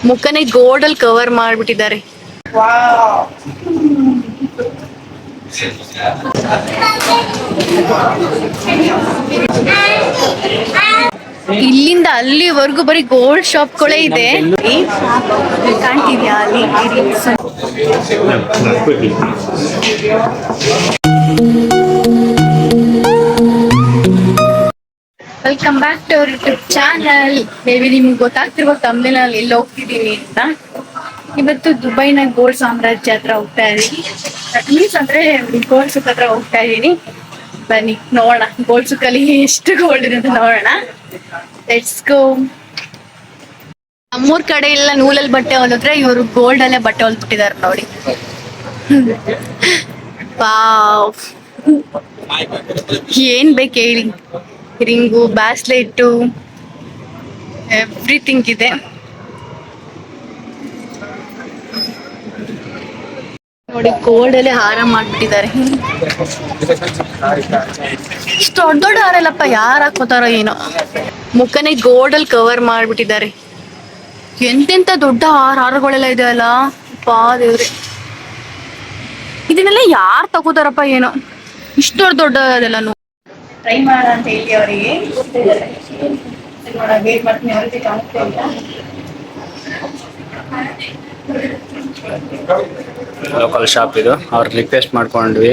ಮುಖನೇ ಗೋಲ್ಡಲ್ಲಿ cover ಮಾಡ್ಬಿಟ್ಟಿದ್ದಾರೆ. ಇಲ್ಲಿಂದ ಅಲ್ಲಿವರೆಗೂ ಬರೀ ಗೋಲ್ಡ್ ಶಾಪ್ಗಳೇ ಇದೆ. ಕಾಣ್ತಿದ್ಯಾ ಅಲ್ಲಿ? Welcome back to our YouTube channel. Maybe ನಿಮ್ಗೆ ಗೊತ್ತಾಗ್ತಿರ್ಬೋದು ತಮಿಳ್ನಲ್ಲಿ ಎಲ್ಲಿ ಹೋಗ್ತಿದೀವಿ ಅಂತ. ಇವತ್ತು ದುಬೈನ ಗೋಲ್ಡ್ ಸಾಮ್ರಾಜ್ಯ ಹತ್ರ ಹೋಗ್ತಾ ಇದೀನಿ. ಮೀನ್ಸ್ ಅಂದ್ರೆ ಗೋಲ್ಡ್ ಸುಕ್ ಹತ್ರ ಹೋಗ್ತಾ ಇದೀನಿ. ಬನ್ನಿ ನೋಡೋಣ ಗೋಲ್ಡ್ ಸುಕ್ಕಲ್ಲಿ ಎಷ್ಟು ಗೋಲ್ಡ್ ಇದೆ ಅಂತ ನೋಡೋಣ. Let's go. ನಮ್ಮೂರ್ ಕಡೆ ಎಲ್ಲ ನೂಲಲ್ಲಿ ಬಟ್ಟೆ ಹೊಲಿದ್ರೆ ಇವರು ಗೋಲ್ಡ್ ಅಲ್ಲೇ ಬಟ್ಟೆ ಹೊಲ್ಬಿಟ್ಟಿದ್ದಾರೆ ನೋಡಿ. ವಾವ್, ಏನ್ ಬೇಕು ಹೇಳಿ, ರಿಂಗು, ಬ್ಯಾಸ್ಲೆಟ್ಟು, ಎವ್ರಿಥಿಂಗ್ ಇದೆ ನೋಡಿ. ಗೋಲ್ಡ್ ಅಲ್ಲೇ ಹಾರ ಮಾಡ್ಬಿಟ್ಟಿದ್ದಾರೆ. ಇಷ್ಟು ದೊಡ್ಡ ದೊಡ್ಡ ಹಾರ ಎಲ್ಲಪ್ಪ ಯಾರು ಹಾಕೋತಾರೋ ಏನೋ. ಮುಖನೇ ಗೋಲ್ಡ್ ಅಲ್ಲಿ ಕವರ್ ಮಾಡ್ಬಿಟ್ಟಿದ್ದಾರೆ. ಎಂತೆಂತ ದೊಡ್ಡ ಹಾರಗಳೆಲ್ಲ ಇದೆ ಅಲ್ಲ, ಪಾ ದೇವ್ರೆ. ಇದನ್ನೆಲ್ಲ ಯಾರು ತಗೋತಾರಪ್ಪ ಏನೋ, ಇಷ್ಟು ದೊಡ್ಡ ದೊಡ್ಡದೆಲ್ಲ. ಟ್ರೈ ಮಾಡ ಅಂತ ಹೇಳಿ ಅವರಿಗೆ ವೇಟ್ ಮಾಡ್ತೀನಿ. ಅವ್ರಿಗೆ ಕಾಣುತ್ತೆ ಅಂತ ಲೋಕಲ್ ಶಾಪ್ ಇದು. ಅವ್ರು ರಿಕ್ವೆಸ್ಟ್ ಮಾಡ್ಕೊಂಡ್ವಿ.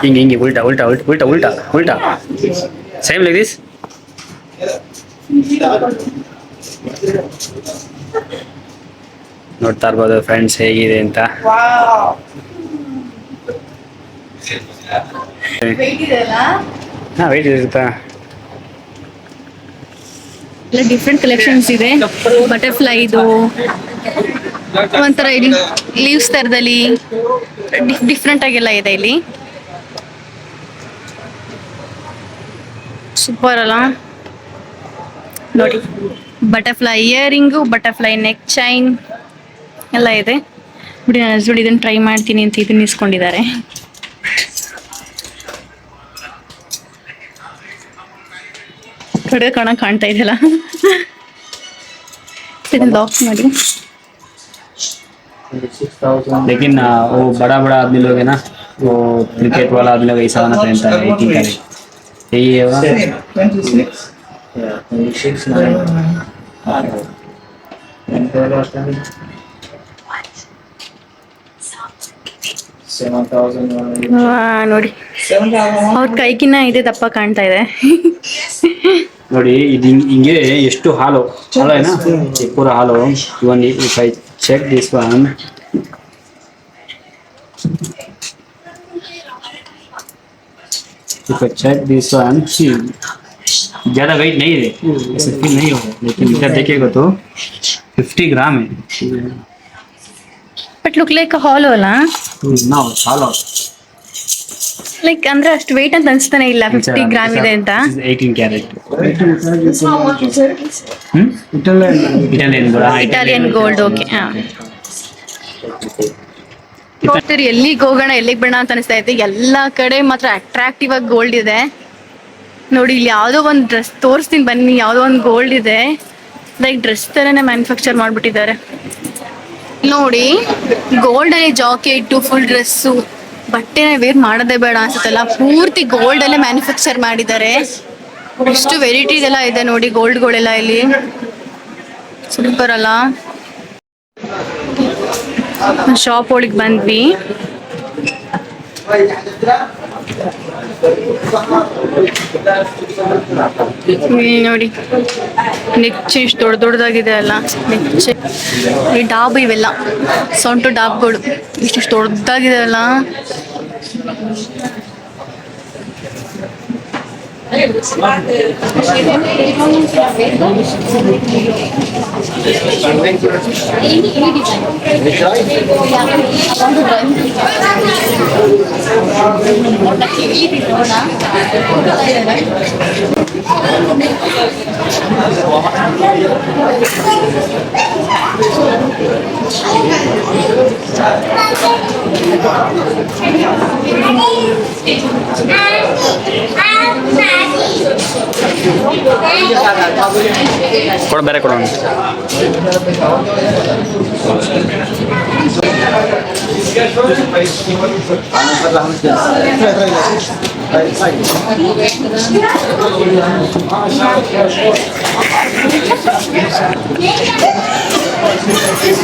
ಹಿಂಗೆ ಉಲ್ಟಾ ಉಲ್ಟಾ ಉಲ್ಟಾ ಉಲ್ಟಾ ಉಲ್ಟಾ ಉಲ್ಟಾ ಸೇಮ್ ಲೈಕ್ ದಿಸ್. ನೋಡ್ತಾ ಇರ್ಬೋದು ಫ್ರೆಂಡ್ಸ್ ಹೇಗಿದೆ ಅಂತ. ಹಾ, ವೆಯ್ಟ್ ಇರುತ್ತಾ. ಎಲ್ಲ ಡಿಫ್ರೆಂಟ್ ಕಲೆಕ್ಷನ್ಸ್ ಇದೆ. ಬಟರ್ಫ್ಲೈ ಇದು ಒಂಥರ ಇಲ್ಲಿ ಲೀವ್ಸ್ ತರದಲ್ಲಿ ಡಿಫ್ರೆಂಟ್ ಆಗೆಲ್ಲ ಇದೆ ಇಲ್ಲಿ. ಸೂಪರ್ ಅಲ್ಲ ನೋಡಿ. Butterfly earring, butterfly neck chain ಎಲ್ಲ ಇದೆ. ಬಿಡಿ, ನನ್ನ ಹಸ್ಬೆಂಡ್ ಇದನ್ನು ಟ್ರೈ ಮಾಡ್ತೀನಿ ಅಂತ ಇದನ್ನ ಇಸ್ಕೊಂಡಿದ್ದಾರೆ. ಕಡೆ ಕಾಣ್ತಾ ಇದೆಯಲ್ಲ, ಇದನ್ನ ಲಾಕ್ ಮಾಡಿ. लेकिन वो बड़ा बड़ा आदमी लोग है ना, वो क्रिकेट वाला आदमी लोग ऐसा होना पहनता है 18 कैरेट. यही है वो 26 ನೋಡಿ. ಅವ್ರ ಕೈಕಿನ್ನ ಇದೆ ದಪ್ಪ ಕಾಣ್ತಾ ಇದೆ ನೋಡಿ. ಇದು ಹಿಂಗೆ ಎಷ್ಟು ಹಾಲು ಹಾಲು ಏನಾ, ಪೂರ ಹಾಲು. Even if I check this one, if I check this one, ज़्यादा वेट नहीं है, ऐसे फील नहीं होगा. लेकिन इधर देखिएगा तो 50 ग्राम है. ಬಟ್ ಲುಕ್ ಲೈಕ್ ಹಾಲು ಅಲ್ಲ. ನಾವು ಹಾಲು ಲೈಕ್ ಅಂದ್ರೆ ಅಷ್ಟು ವೇಟ್ ಅಂತ ಅನ್ಸ್ತಾನೆ ಇಲ್ಲ. 50 ಗ್ರಾಮ್ ಇದೆ ಅಂತ. 18 ಕ್ಯಾರೆಟ್ ಇಟಾಲಿಯನ್ ಗೋಲ್ಡ್. ಓಕೆ, ನೋಡ್ತೀರಿ ಎಲ್ಲಿಗೆ ಹೋಗೋಣ ಎಲ್ಲಿಗೆ ಬೇಡ ಅಂತ ಅನಿಸ್ತಾ ಐತೆ. ಎಲ್ಲಾ ಕಡೆ ಮಾತ್ರ ಅಟ್ರಾಕ್ಟಿವ್ ಆಗಿ ಗೋಲ್ಡ್ ಇದೆ ನೋಡಿ. ಇಲ್ಲಿ ಯಾವುದೋ ಒಂದು ಡ್ರೆಸ್ ತೋರಿಸ್ತೀನಿ ಬನ್ನಿ. ಯಾವುದೋ ಒಂದು ಗೋಲ್ಡ್ ಇದೆ, ಲೈಕ್ ಡ್ರೆಸ್ ಥರನೇ ಮ್ಯಾನುಫ್ಯಾಕ್ಚರ್ ಮಾಡಿಬಿಟ್ಟಿದ್ದಾರೆ ನೋಡಿ. ಗೋಲ್ಡ್ ಅಲ್ಲಿ ಜಾಕೆಟ್, ಫುಲ್ ಡ್ರೆಸ್ಸು, ಬಟ್ಟೆನ ವೇರ್ ಮಾಡೋದೇ ಬೇಡ ಅನ್ಸುತ್ತಲ್ಲ. ಪೂರ್ತಿ ಗೋಲ್ಡ್ ಅಲ್ಲೇ ಮ್ಯಾನುಫ್ಯಾಕ್ಚರ್ ಮಾಡಿದ್ದಾರೆ. ಎಷ್ಟು ವೆರೈಟೀಸ್ ಎಲ್ಲ ಇದೆ ನೋಡಿ ಗೋಲ್ಡ್ಗಳೆಲ್ಲ ಇಲ್ಲಿ. ಸೂಪರ್ ಅಲ್ಲ. ಶಾಪ್ ಒಳಗೆ ಬಂದ್ವಿ. ನೋಡಿ ನೆಕ್ ಚೈನ್ ಎಷ್ಟು ದೊಡ್ಡ ದೊಡ್ಡದಾಗಿದೆ ಅಲ್ಲ. ನೆಕ್ ಚೈನ್, ಈ ಡಾಬ್, ಇವೆಲ್ಲ ಸೊಂಟು ಡಾಬ್ಗಳು ಇಷ್ಟು ದೊಡ್ಡದಾಗಿದೆ ಅಲ್ಲ. ಕೊಡ ಬೇರೆ ಕೊಡೋಣ.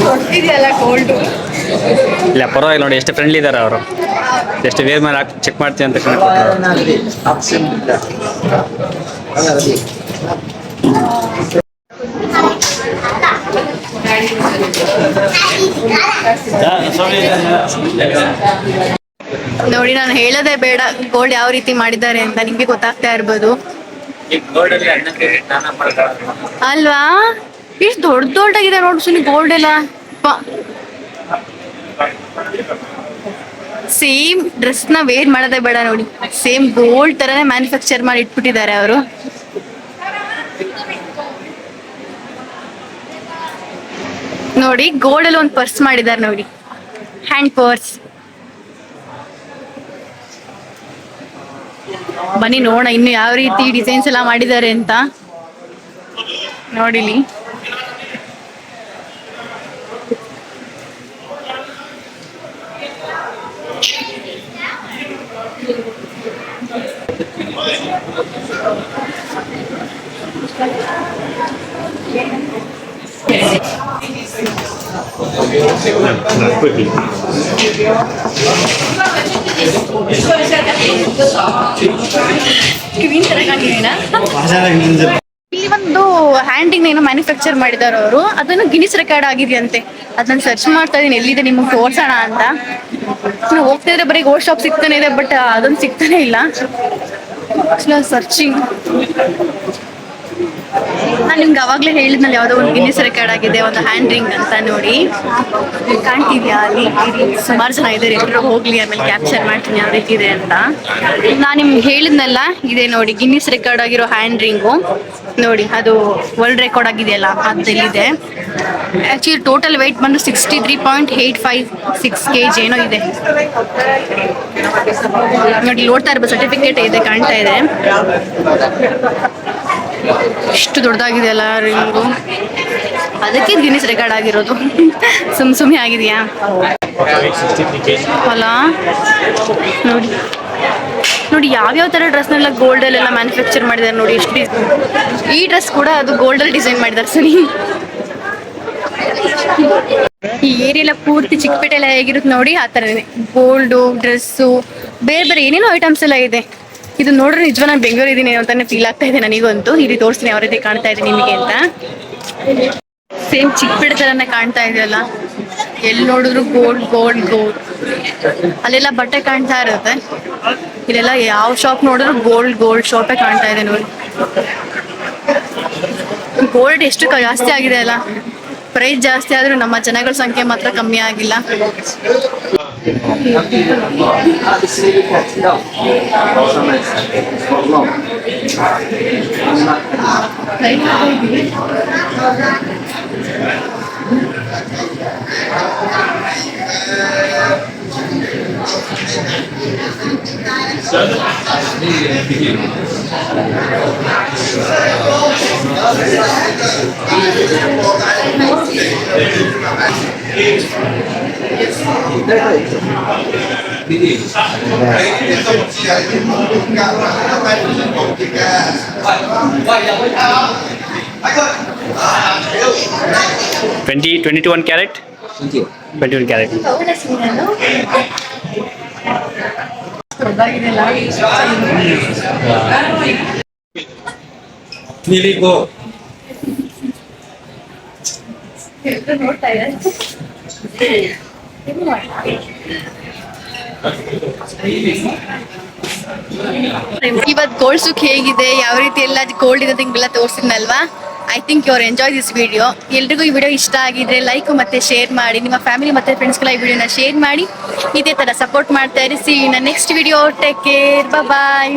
ಕೊಡ್ತಿದ್ಯಲ್ಲ ಗೋಲ್ಡು. ಇಲ್ಲ ಪರವಾಗಿಲ್ಲ ನೋಡಿ, ಎಷ್ಟು ಫ್ರೆಂಡ್ಲಿ ಇದ್ದಾರೆ ಅವರು. ಎಷ್ಟು ವೇರ್ ಮೇಲೆ ಹಾಕಿ ಚೆಕ್ ಮಾಡ್ತೀವಿ ಅಂತ ನೋಡಿ, ನಾನು ಹೇಳೋದೇ ಬೇಡ ಗೋಲ್ಡ್ ಯಾವ ರೀತಿ ಮಾಡಿದ್ದಾರೆ ಅಂತ, ನಿಮ್ಗೆ ಗೊತ್ತಾಗ್ತಾ ಇರ್ಬೋದು ಅಲ್ವಾ. ಎಷ್ಟು ದೊಡ್ಡದಾಗಿದೆ ನೋಡಿ ಸುನಿ ಗೋಲ್ಡ್ ಎಲ್ಲ. ಸೇಮ್ ಡ್ರೆಸ್ ನ ವೇರ್ ಮಾಡೋದೇ ಬೇಡ ನೋಡಿ, ಸೇಮ್ ಗೋಲ್ಡ್ ತರನೇ ಮ್ಯಾನುಫ್ಯಾಕ್ಚರ್ ಮಾಡಿ ಇಟ್ಬಿಟ್ಟಿದ್ದಾರೆ ಅವರು. ನೋಡಿ ಗೋಲ್ಡ್ ಅಲ್ಲಿ ಒಂದು ಪರ್ಸ್ ಮಾಡಿದ್ದಾರೆ ನೋಡಿ, ಹ್ಯಾಂಡ್ ಪರ್ಸ್. ಬನ್ನಿ ನೋಡೋಣ ಇನ್ನು ಯಾವ ರೀತಿ ಡಿಸೈನ್ಸ್ ಎಲ್ಲ ಮಾಡಿದ್ದಾರೆ ಅಂತ. ನೋಡಿಲಿ, ಇಲ್ಲಿ ಒಂದು ಹ್ಯಾಂಡಿಂಗ್ ಏನೋ ಮ್ಯಾನುಫ್ಯಾಕ್ಚರ್ ಮಾಡಿದಾರೆ ಅವರು, ಅದನ್ನು ಗಿನ್ನಿಸ್ ರೆಕಾರ್ಡ್ ಆಗಿದೆಯಂತೆ. ಅದನ್ನ ಸರ್ಚ್ ಮಾಡ್ತಾ ಇದೀನಿ ಎಲ್ಲಿದೆ ನಿಮಗೆ ತೋರ್ಸೋಣ ಅಂತ. ಹೋಗ್ತಾ ಇದ್ರೆ ಬರೀ ಗೋಲ್ಡ್ ಶಾಪ್ ಸಿಗ್ತಾನೆ ಇದೆ, ಬಟ್ ಅದೊಂದು ಸಿಗ್ತಾನೆ ಇಲ್ಲ. ಸರ್ಚಿಂಗ್. ನಾನು ನಿಮ್ಗೆ ಅವಾಗ್ಲೇ ಹೇಳಿದ್ನಲ್ಲ ಯಾವ್ದೋ ಒಂದು ಗಿನ್ನಿಸ್ ರೆಕಾರ್ಡ್ ಆಗಿದೆ ಒಂದು ಹ್ಯಾಂಡ್ ರಿಂಗ್ ಅಂತ. ನೋಡಿ ಕಾಣ್ತಿದ್ಯಾ ಅಲ್ಲಿ, ಸುಮಾರು ಜನ ಇದ್ದಾರೆ, ಎಲ್ಲರೂ ಹೋಗ್ಲಿ ಆಮೇಲೆ ಕ್ಯಾಪ್ಚರ್ ಮಾಡ್ತೀನಿ ಯಾವ ರೀತಿ ಇದೆ ಅಂತ. ನಾನು ನಿಮ್ಗೆ ಹೇಳಿದ್ನಲ್ಲ, ಇದೆ ನೋಡಿ ಗಿನ್ನಿಸ್ ರೆಕಾರ್ಡ್ ಆಗಿರೋ ಹ್ಯಾಂಡ್ ರಿಂಗು. ನೋಡಿ ಅದು ವರ್ಲ್ಡ್ ರೆಕಾರ್ಡ್ ಆಗಿದೆಯಲ್ಲ ಅದಲ್ಲಿದೆ. ಆಕ್ಚುಲಿ ಟೋಟಲ್ ವೆಯ್ಟ್ ಬಂದು 63.856 kg ಏನೋ ಇದೆ ನೋಡಿ. ನೋಡ್ತಾ ಇರ್ಬೋದು ಸರ್ಟಿಫಿಕೇಟ್ ಇದೆ, ಕಾಣ್ತಾ ಇದೆ. ಇಷ್ಟು ದೊಡ್ಡದಾಗಿದೆ ಅಲ್ಲ ರಿಂಗು, ಅದಕ್ಕೆ ಗಿನ್ನಿಸ್ ರೆಕಾರ್ಡ್ ಆಗಿರೋದು. ಸುಮ್ಮನೆ ಆಗಿದೆಯಾ ಅಲ್ಲ. ನೋಡಿ ನೋಡಿ ಯಾವ್ಯಾವ ಥರ ಡ್ರೆಸ್ನೆಲ್ಲ ಗೋಲ್ಡಲ್ಲೆಲ್ಲ ಮ್ಯಾನುಫ್ಯಾಕ್ಚರ್ ಮಾಡಿದ್ದಾರೆ ನೋಡಿ. ಎಷ್ಟು ಈ ಡ್ರೆಸ್ ಕೂಡ ಅದು ಗೋಲ್ಡಲ್ಲಿ ಡಿಸೈನ್ ಮಾಡಿದ್ದಾರೆ ಸರಿ. ಈ ಏರಿಯೆಲ್ಲ ಪೂರ್ತಿ ಚಿಕ್ಕಪೇಟೆ ಎಲ್ಲ ಹೇಗಿರುತ್ತೆ ನೋಡಿ ಆ ಥರನೇ ಗೋಲ್ಡು, ಡ್ರೆಸ್ಸು, ಬೇರೆ ಬೇರೆ ಏನೇನೋ ಐಟಮ್ಸ್ ಎಲ್ಲ ಇದೆ. ಇದು ನೋಡ್ರೆ ನಿಜವಾಗ ನಾನು ಬೆಂಗಳೂರು ಇದ್ದೀನಿ ಅಂತಾನೆ ಫೀಲ್ ಆಗ್ತಾ ಇದೆ ನನಗಂತೂ. ಇಲ್ಲಿ ತೋರಿಸ್ತೀನಿ ಯಾವ ರೀತಿ ಕಾಣ್ತಾ ಇದೆ ನಿಮಗೆ ಅಂತ. ಸೇಮ್ ಚಿಕ್ಕಪೇಟೆ ಥರನೇ ಕಾಣ್ತಾ ಇದೆಯಲ್ಲ, ಎಲ್ಲಿ ನೋಡಿದ್ರು ಗೋಲ್ಡ್ ಗೋಲ್ಡ್ ಗೋಲ್ಡ್. ಅಲ್ಲೆಲ್ಲ ಬಟ್ಟೆ ಕಾಣ್ತಾ ಇರುತ್ತೆ, ಇಲ್ಲೆಲ್ಲ ಯಾವ ಶಾಪ್ ನೋಡಿದ್ರು ಗೋಲ್ಡ್ ಗೋಲ್ಡ್ ಶಾಪೇ ಕಾಣ್ತಾ ಇದೆ ನೋಡಿ. ಗೋಲ್ಡ್ ಎಷ್ಟು ಜಾಸ್ತಿ ಆಗಿದೆ ಅಲ್ಲ, ಪ್ರೈಸ್ ಜಾಸ್ತಿ ಆದ್ರೂ ನಮ್ಮ ಜನಗಳ ಸಂಖ್ಯೆ ಮಾತ್ರ ಕಮ್ಮಿ ಆಗಿಲ್ಲ. 21 carat? 21 carat. ಇವತ್ತು ಗೋಲ್ಡ್ ಸುಕ್ ಹೇಗಿದೆ, ಯಾವ ರೀತಿ ಎಲ್ಲ ಗೋಲ್ಡ್ ಇದೆ ನಿಮ್ಗೆಲ್ಲ ತೋರಿಸಿದ್ನಲ್ವಾ. I think you are enjoy this video. ಎಲ್ರಿಗೂ ಈ ವಿಡಿಯೋ ಇಷ್ಟ ಆಗಿದ್ರೆ ಲೈಕ್ ಮತ್ತೆ ಶೇರ್ ಮಾಡಿ, ನಿಮ್ಮ ಫ್ಯಾಮಿಲಿ ಮತ್ತೆ ಫ್ರೆಂಡ್ಸ್ಗೆಲ್ಲ ಈ ವಿಡಿಯೋನ ಶೇರ್ ಮಾಡಿ. ಇದೇ ತರ ಸಪೋರ್ಟ್ ಮಾಡ್ತಾ ಇರಿ. See in next video. Take care, bye.